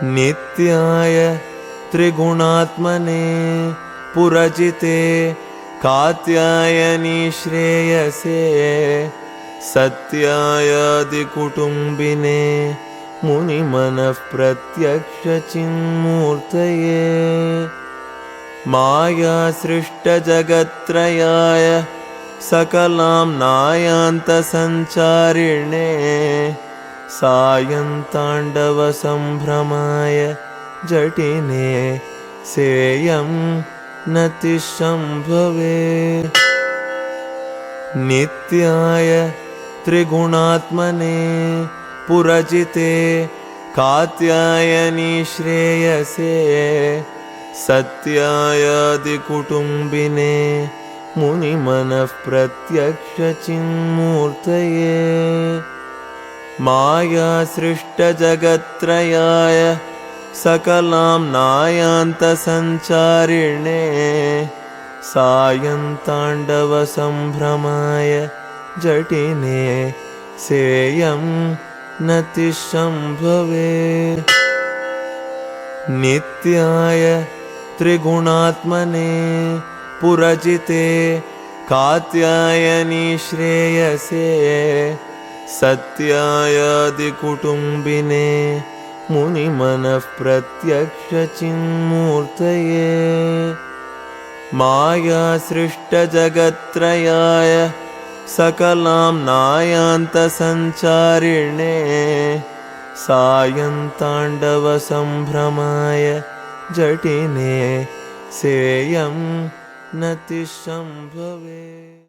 नित्याय त्रिगुणात्मने पुरजिते कात्यायनी श्रेयसे सत्यायादिकुटुम्बिने मुनिमनः प्रत्यक्षचिन्मूर्तये मायासृष्टजगत्त्रयाय सकलाम्नायान्तसञ्चारिणे सायन्ताण्डवसम्भ्रमाय जटिने सेयं नतिशम्भवे नित्याय त्रिगुणात्मने पुरजिते कात्यायनी श्रेयसे सत्यायादिकुटुम्बिने मुनिमनः प्रत्यक्षचिन्मूर्तये मायासृष्टजगत्त्रयाय सकलाम्नायान्तसञ्चारिणे सायन्ताण्डवसम्भ्रमाय जटिने सेयं नतिशम्भवे नित्याय त्रिगुणात्मने पुरजिते कात्यायनी श्रेयसे सत्यायादिकुटुम्बिने मुनिमनः प्रत्यक्षचिन्मूर्तये मायासृष्टजगत्त्रयाय सकलाम्नायान्तसञ्चारिणे सायन्ताण्डवसम्भ्रमाय जटिने सेयं नतिशम्भवे।